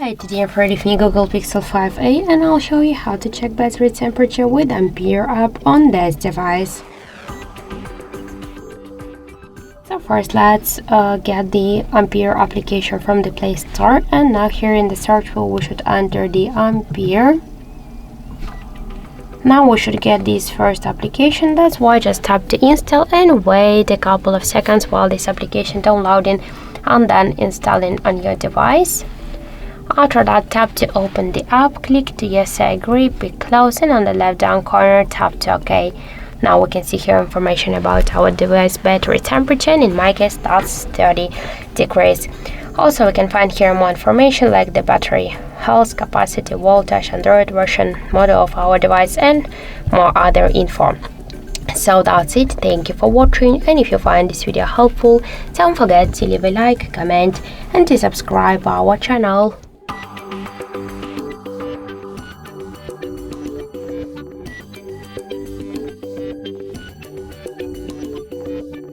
Hi, today I'm ready with me Google Pixel 5a and I'll show you how to check battery temperature with Ampere app on this device. So first let's get the Ampere application from the Play Store, and now here in the search field we should enter the Ampere. Now we should get this first application, that's why just tap to install and wait a couple of seconds while this application downloading and then installing on your device. After that, tap to open the app, click to yes I agree, pick close, and on the left down corner tap to OK. Now we can see here information about our device battery temperature, and in my case that's 30 degrees. Also we can find here more information like the battery health, capacity, voltage, Android version, model of our device, and more other info. So that's it, thank you for watching, and if you find this video helpful, don't forget to leave a like, comment, and to subscribe our channel.